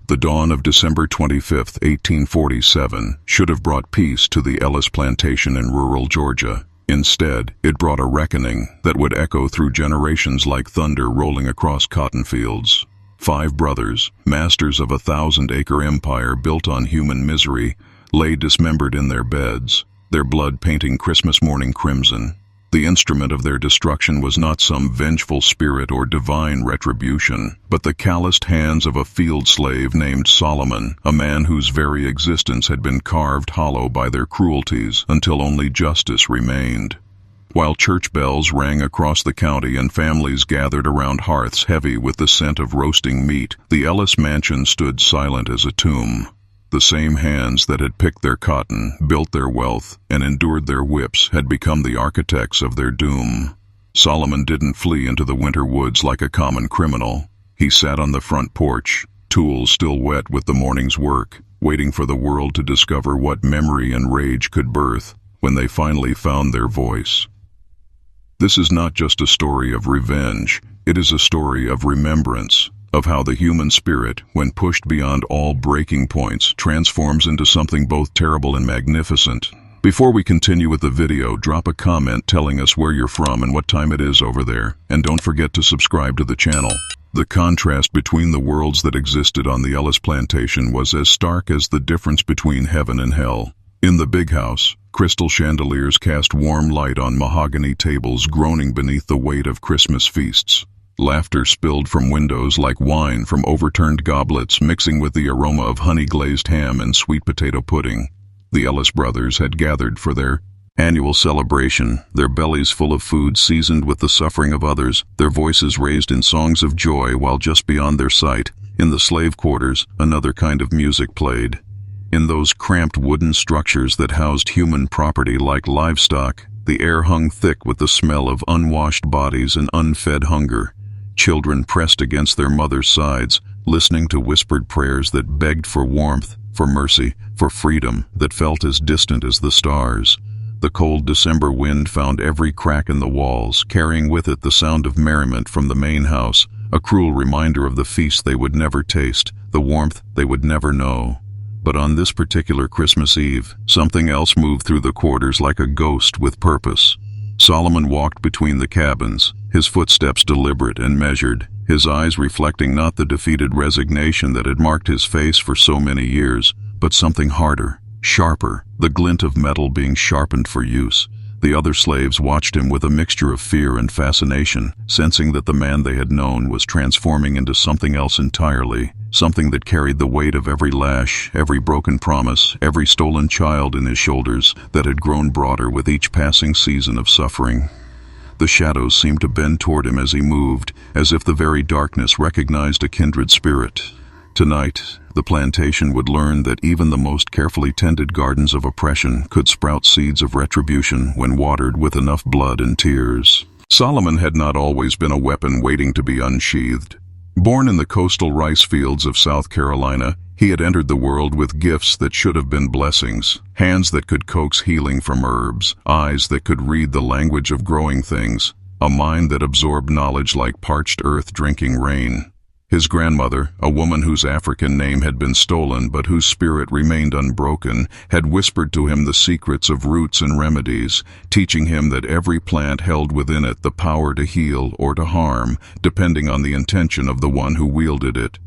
The dawn of December 25, 1847, should have brought peace to the Ellis plantation in rural Georgia. Instead, it brought a reckoning that would echo through generations like thunder rolling across cotton fields. 5 brothers, masters of a 1,000-acre empire built on human misery, lay dismembered in their beds, their blood painting Christmas morning crimson. The instrument of their destruction was not some vengeful spirit or divine retribution, but the calloused hands of a field slave named Solomon, a man whose very existence had been carved hollow by their cruelties until only justice remained. While church bells rang across the county and families gathered around hearths heavy with the scent of roasting meat, the Ellis mansion stood silent as a tomb. The same hands that had picked their cotton, built their wealth, and endured their whips had become the architects of their doom. Solomon didn't flee into the winter woods like a common criminal. He sat on the front porch, tools still wet with the morning's work, waiting for the world to discover what memory and rage could birth when they finally found their voice. This is not just a story of revenge, it is a story of remembrance, of how the human spirit, when pushed beyond all breaking points, transforms into something both terrible and magnificent. Before we continue with the video, drop a comment telling us where you're from and what time it is over there, and don't forget to subscribe to the channel. The contrast between the worlds that existed on the Ellis plantation was as stark as the difference between heaven and hell. In the big house, crystal chandeliers cast warm light on mahogany tables groaning beneath the weight of Christmas feasts. Laughter spilled from windows like wine from overturned goblets, mixing with the aroma of honey-glazed ham and sweet potato pudding. The Ellis brothers had gathered for their annual celebration, their bellies full of food seasoned with the suffering of others, their voices raised in songs of joy while just beyond their sight, in the slave quarters, another kind of music played. In those cramped wooden structures that housed human property like livestock, the air hung thick with the smell of unwashed bodies and unfed hunger. Children pressed against their mothers' sides, listening to whispered prayers that begged for warmth, for mercy, for freedom that felt as distant as the stars. The cold December wind found every crack in the walls, carrying with it the sound of merriment from the main house, a cruel reminder of the feast they would never taste, the warmth they would never know. But on this particular Christmas Eve, something else moved through the quarters like a ghost with purpose. Solomon walked between the cabins, his footsteps deliberate and measured, his eyes reflecting not the defeated resignation that had marked his face for so many years, but something harder, sharper, the glint of metal being sharpened for use. The other slaves watched him with a mixture of fear and fascination, sensing that the man they had known was transforming into something else entirely, something that carried the weight of every lash, every broken promise, every stolen child in his shoulders that had grown broader with each passing season of suffering. The shadows seemed to bend toward him as he moved, as if the very darkness recognized a kindred spirit. Tonight, the plantation would learn that even the most carefully tended gardens of oppression could sprout seeds of retribution when watered with enough blood and tears. Solomon had not always been a weapon waiting to be unsheathed. Born in the coastal rice fields of South Carolina, he had entered the world with gifts that should have been blessings, hands that could coax healing from herbs, eyes that could read the language of growing things, a mind that absorbed knowledge like parched earth drinking rain. His grandmother, a woman whose African name had been stolen but whose spirit remained unbroken, had whispered to him the secrets of roots and remedies, teaching him that every plant held within it the power to heal or to harm, depending on the intention of the one who wielded it.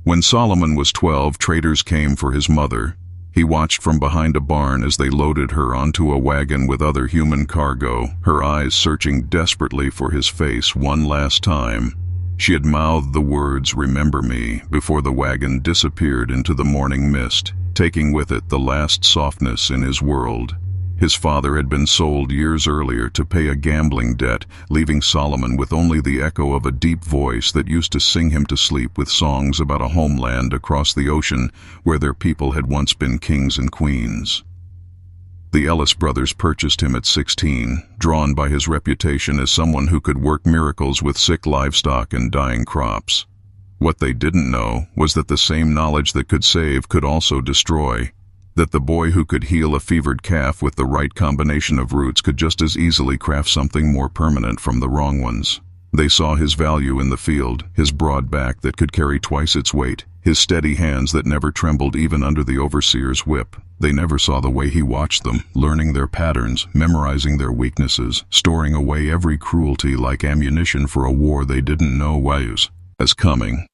When Solomon was 12, traders came for his mother. He watched from behind a barn as they loaded her onto a wagon with other human cargo, her eyes searching desperately for his face one last time. She had mouthed the words, "Remember me," before the wagon disappeared into the morning mist, taking with it the last softness in his world. His father had been sold years earlier to pay a gambling debt, leaving Solomon with only the echo of a deep voice that used to sing him to sleep with songs about a homeland across the ocean where their people had once been kings and queens. The Ellis brothers purchased him at 16, drawn by his reputation as someone who could work miracles with sick livestock and dying crops. What they didn't know was that the same knowledge that could save could also destroy, that the boy who could heal a fevered calf with the right combination of roots could just as easily craft something more permanent from the wrong ones. They saw his value in the field, his broad back that could carry twice its weight, his steady hands that never trembled even under the overseer's whip. They never saw the way he watched them, learning their patterns, memorizing their weaknesses, storing away every cruelty like ammunition for a war they didn't know was coming.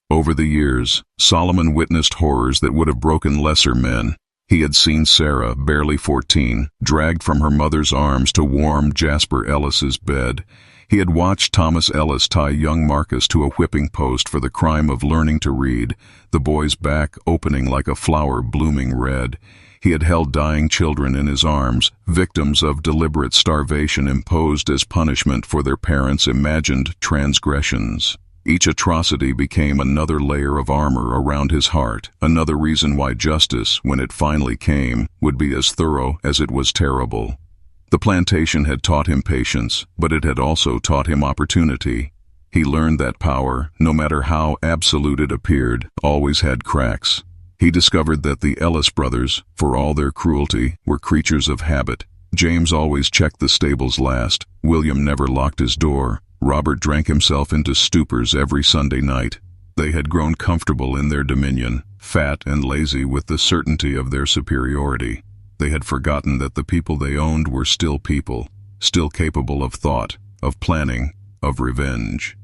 Over the years, Solomon witnessed horrors that would have broken lesser men. He had seen Sarah, barely 14, dragged from her mother's arms to warm Jasper Ellis's bed. He had watched Thomas Ellis tie young Marcus to a whipping post for the crime of learning to read, the boy's back opening like a flower blooming red. He had held dying children in his arms, victims of deliberate starvation imposed as punishment for their parents' imagined transgressions. Each atrocity became another layer of armor around his heart, another reason why justice, when it finally came, would be as thorough as it was terrible. The plantation had taught him patience, but it had also taught him opportunity. He learned that power, no matter how absolute it appeared, always had cracks. He discovered that the Ellis brothers, for all their cruelty, were creatures of habit. James always checked the stables last. William never locked his door. Robert drank himself into stupors every Sunday night. They had grown comfortable in their dominion, fat and lazy with the certainty of their superiority. They had forgotten that the people they owned were still people, still capable of thought, of planning, of revenge.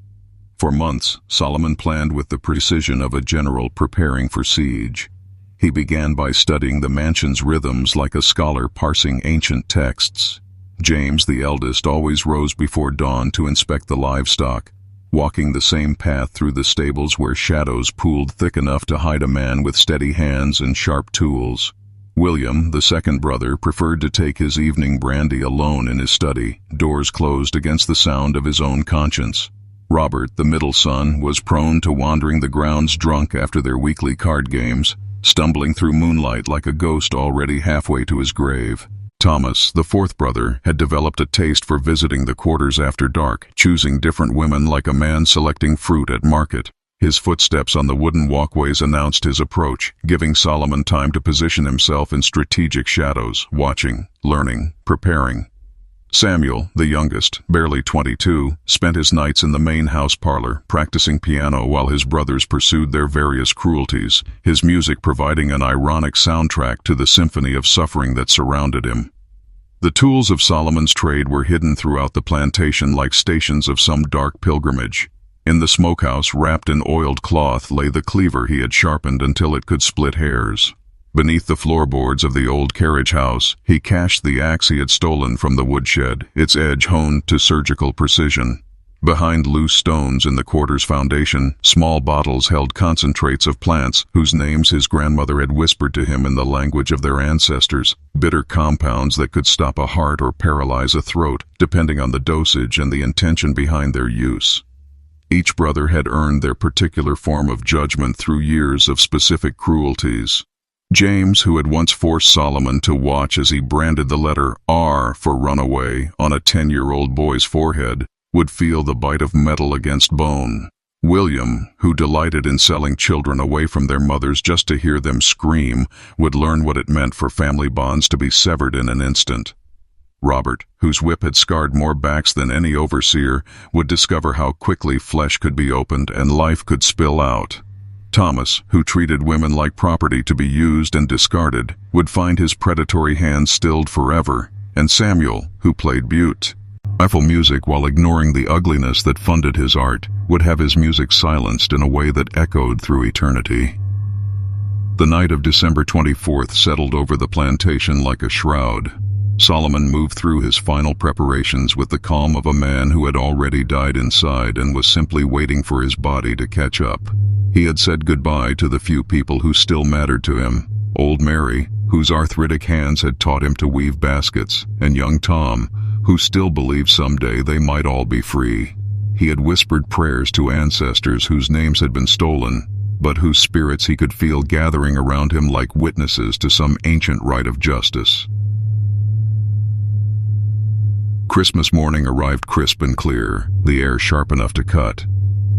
For months, Solomon planned with the precision of a general preparing for siege. He began by studying the mansion's rhythms like a scholar parsing ancient texts. James, the eldest, always rose before dawn to inspect the livestock, walking the same path through the stables where shadows pooled thick enough to hide a man with steady hands and sharp tools. William, the second brother, preferred to take his evening brandy alone in his study, doors closed against the sound of his own conscience. Robert, the middle son, was prone to wandering the grounds drunk after their weekly card games, stumbling through moonlight like a ghost already halfway to his grave. Thomas, the fourth brother, had developed a taste for visiting the quarters after dark, choosing different women like a man selecting fruit at market. His footsteps on the wooden walkways announced his approach, giving Solomon time to position himself in strategic shadows, watching, learning, preparing. Samuel, the youngest, barely 22, spent his nights in the main house parlor, practicing piano while his brothers pursued their various cruelties, his music providing an ironic soundtrack to the symphony of suffering that surrounded him. The tools of Solomon's trade were hidden throughout the plantation like stations of some dark pilgrimage. In the smokehouse, wrapped in oiled cloth, lay the cleaver he had sharpened until it could split hairs. Beneath the floorboards of the old carriage house, he cached the axe he had stolen from the woodshed, its edge honed to surgical precision. Behind loose stones in the quarter's foundation, small bottles held concentrates of plants whose names his grandmother had whispered to him in the language of their ancestors, bitter compounds that could stop a heart or paralyze a throat, depending on the dosage and the intention behind their use. Each brother had earned their particular form of judgment through years of specific cruelties. James, who had once forced Solomon to watch as he branded the letter R for runaway on a 10-year-old boy's forehead, would feel the bite of metal against bone. William, who delighted in selling children away from their mothers just to hear them scream, would learn what it meant for family bonds to be severed in an instant. Robert, whose whip had scarred more backs than any overseer, would discover how quickly flesh could be opened and life could spill out. Thomas, who treated women like property to be used and discarded, would find his predatory hands stilled forever, and Samuel, who played beautiful music while ignoring the ugliness that funded his art, would have his music silenced in a way that echoed through eternity. The night of December 24th settled over the plantation like a shroud. Solomon moved through his final preparations with the calm of a man who had already died inside and was simply waiting for his body to catch up. He had said goodbye to the few people who still mattered to him, old Mary, whose arthritic hands had taught him to weave baskets, and young Tom, who still believed someday they might all be free. He had whispered prayers to ancestors whose names had been stolen, but whose spirits he could feel gathering around him like witnesses to some ancient rite of justice. Christmas morning arrived crisp and clear, the air sharp enough to cut.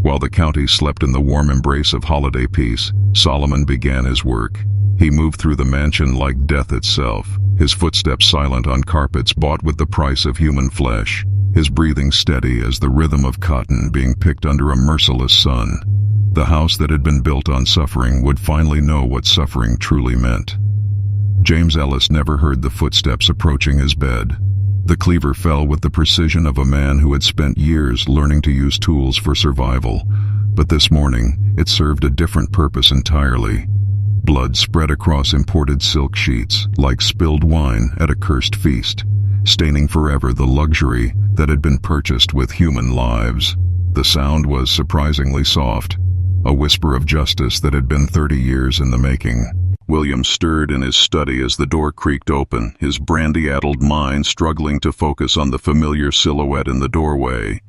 While the county slept in the warm embrace of holiday peace, Solomon began his work. He moved through the mansion like death itself, his footsteps silent on carpets bought with the price of human flesh. his breathing steady as the rhythm of cotton being picked under a merciless sun. The house that had been built on suffering would finally know what suffering truly meant. James Ellis never heard the footsteps approaching his bed. The cleaver fell with the precision of a man who had spent years learning to use tools for survival, but this morning it served a different purpose entirely. Blood spread across imported silk sheets like spilled wine at a cursed feast, staining forever the luxury that had been purchased with human lives. The sound was surprisingly soft, a whisper of justice that had been 30 years in the making. William stirred in his study as the door creaked open, his brandy-addled mind struggling to focus on the familiar silhouette in the doorway.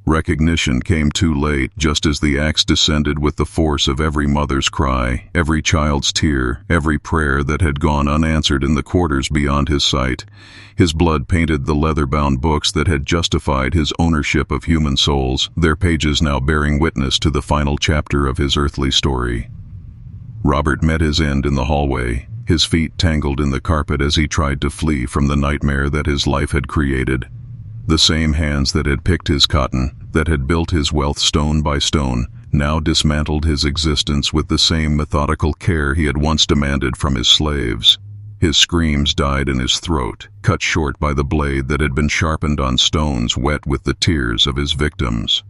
Recognition came too late, just as the axe descended with the force of every mother's cry, every child's tear, every prayer that had gone unanswered in the quarters beyond his sight. His blood painted the leather-bound books that had justified his ownership of human souls, their pages now bearing witness to the final chapter of his earthly story. Robert met his end in the hallway, his feet tangled in the carpet as he tried to flee from the nightmare that his life had created. The same hands that had picked his cotton, that had built his wealth stone by stone, now dismantled his existence with the same methodical care he had once demanded from his slaves. His screams died in his throat, cut short by the blade that had been sharpened on stones wet with the tears of his victims.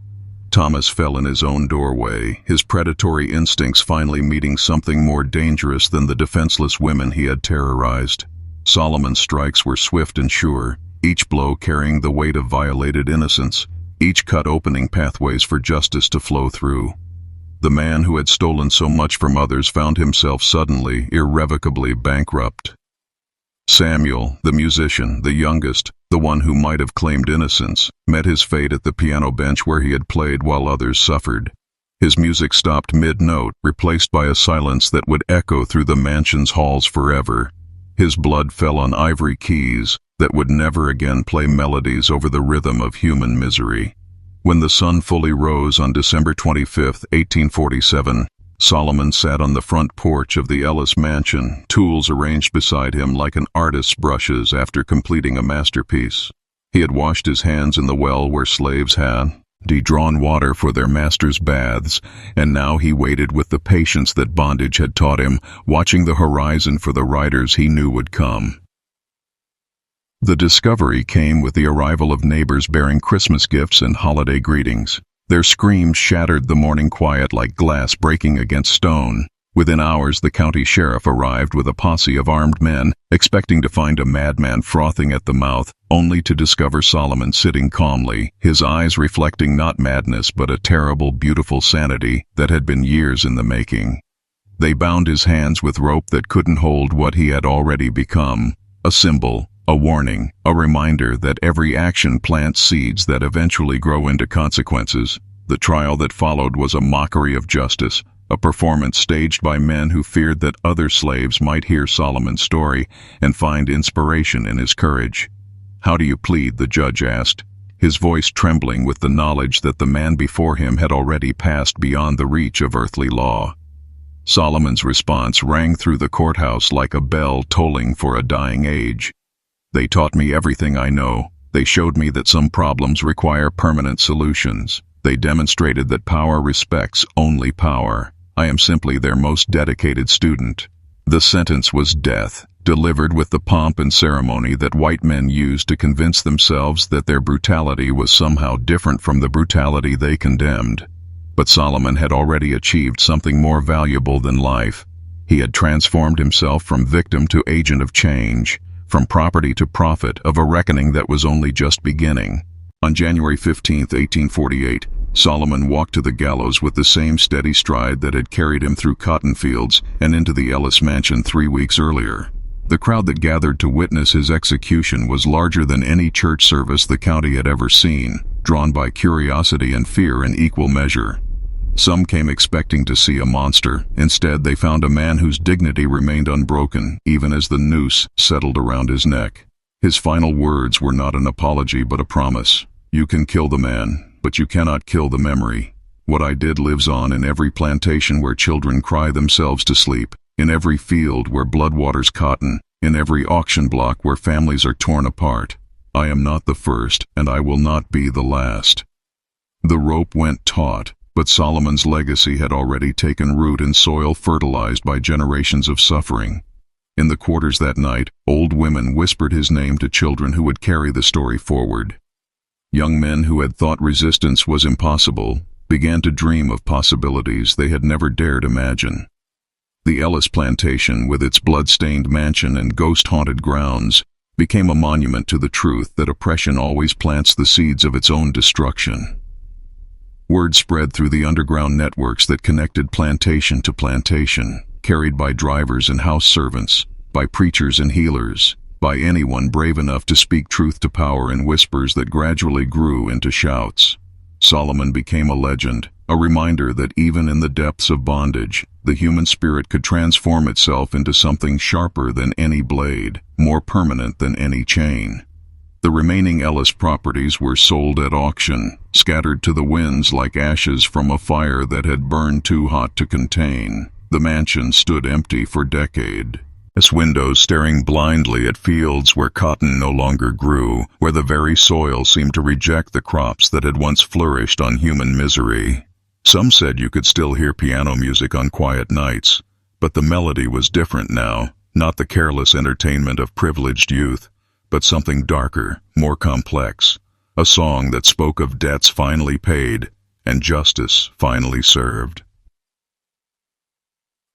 Thomas fell in his own doorway, his predatory instincts finally meeting something more dangerous than the defenseless women he had terrorized. Solomon's strikes were swift and sure, each blow carrying the weight of violated innocence, each cut opening pathways for justice to flow through. The man who had stolen so much from others found himself suddenly, irrevocably bankrupt. Samuel, the musician, the youngest, the one who might have claimed innocence, met his fate at the piano bench where he had played while others suffered. His music stopped mid-note, replaced by a silence that would echo through the mansion's halls forever. His blood fell on ivory keys that would never again play melodies over the rhythm of human misery. When the sun fully rose on December 25, 1847, Solomon sat on the front porch of the Ellis mansion, tools arranged beside him like an artist's brushes after completing a masterpiece. He had washed his hands in the well where slaves had drawn water for their masters' baths, and now he waited with the patience that bondage had taught him, watching the horizon for the riders he knew would come. The discovery came with the arrival of neighbors bearing Christmas gifts and holiday greetings. Their screams shattered the morning quiet like glass breaking against stone. Within hours, the county sheriff arrived with a posse of armed men, expecting to find a madman frothing at the mouth, only to discover Solomon sitting calmly, his eyes reflecting not madness but a terrible, beautiful sanity that had been years in the making. They bound his hands with rope that couldn't hold what he had already become, a symbol, a warning, a reminder that every action plants seeds that eventually grow into consequences. The trial that followed was a mockery of justice, a performance staged by men who feared that other slaves might hear Solomon's story and find inspiration in his courage. "How do you plead?" the judge asked, his voice trembling with the knowledge that the man before him had already passed beyond the reach of earthly law. Solomon's response rang through the courthouse like a bell tolling for a dying age. "They taught me everything I know. They showed me that some problems require permanent solutions. They demonstrated that power respects only power. I am simply their most dedicated student." The sentence was death, delivered with the pomp and ceremony that white men used to convince themselves that their brutality was somehow different from the brutality they condemned. But Solomon had already achieved something more valuable than life. He had transformed himself from victim to agent of change, from property to prophet of a reckoning that was only just beginning. On January 15, 1848, Solomon walked to the gallows with the same steady stride that had carried him through cotton fields and into the Ellis mansion 3 weeks earlier. The crowd that gathered to witness his execution was larger than any church service the county had ever seen, drawn by curiosity and fear in equal measure. Some came expecting to see a monster. Instead, they found a man whose dignity remained unbroken, even as the noose settled around his neck. His final words were not an apology but a promise. "You can kill the man, but you cannot kill the memory. What I did lives on in every plantation where children cry themselves to sleep, in every field where blood waters cotton, in every auction block where families are torn apart. I am not the first, and I will not be the last. The rope went taut, but Solomon's legacy had already taken root in soil fertilized by generations of suffering. In the quarters that night, old women whispered his name to children who would carry the story forward. Young men who had thought resistance was impossible began to dream of possibilities they had never dared imagine. The Ellis plantation, with its blood-stained mansion and ghost-haunted grounds, became a monument to the truth that oppression always plants the seeds of its own destruction. Word spread through the underground networks that connected plantation to plantation, carried by drivers and house servants, by preachers and healers, by anyone brave enough to speak truth to power in whispers that gradually grew into shouts. Solomon became a legend, a reminder that even in the depths of bondage, the human spirit could transform itself into something sharper than any blade, more permanent than any chain. The remaining Ellis properties were sold at auction, scattered to the winds like ashes from a fire that had burned too hot to contain. The mansion stood empty for decades. Windows staring blindly at fields where cotton no longer grew, where the very soil seemed to reject the crops that had once flourished on human misery. Some said you could still hear piano music on quiet nights, but the melody was different now, not the careless entertainment of privileged youth, but something darker, more complex, a song that spoke of debts finally paid and justice finally served.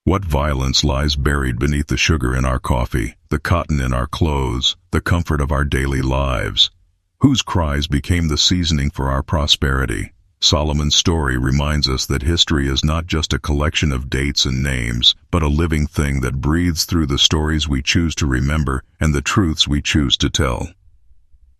What violence lies buried beneath the sugar in our coffee, the cotton in our clothes, the comfort of our daily lives? Whose cries became the seasoning for our prosperity? Solomon's story reminds us that history is not just a collection of dates and names, but a living thing that breathes through the stories we choose to remember and the truths we choose to tell.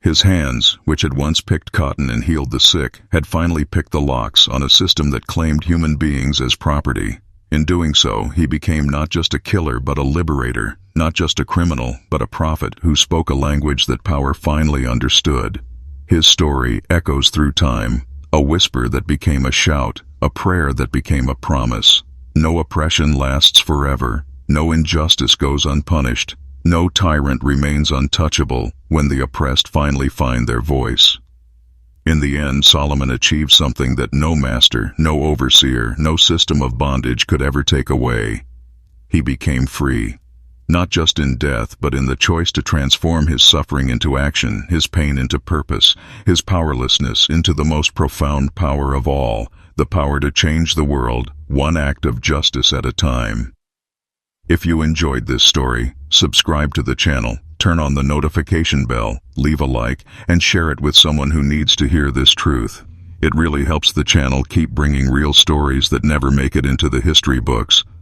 His hands, which had once picked cotton and healed the sick, had finally picked the locks on a system that claimed human beings as property. In doing so, he became not just a killer but a liberator, not just a criminal but a prophet who spoke a language that power finally understood. His story echoes through time, a whisper that became a shout, a prayer that became a promise. No oppression lasts forever, no injustice goes unpunished, no tyrant remains untouchable when the oppressed finally find their voice. In the end, Solomon achieved something that no master, no overseer, no system of bondage could ever take away. He became free, not just in death, but in the choice to transform his suffering into action, his pain into purpose, his powerlessness into the most profound power of all, the power to change the world, one act of justice at a time. If you enjoyed this story, subscribe to the channel, turn on the notification bell, leave a like, and share it with someone who needs to hear this truth. It really helps the channel keep bringing real stories that never make it into the history books.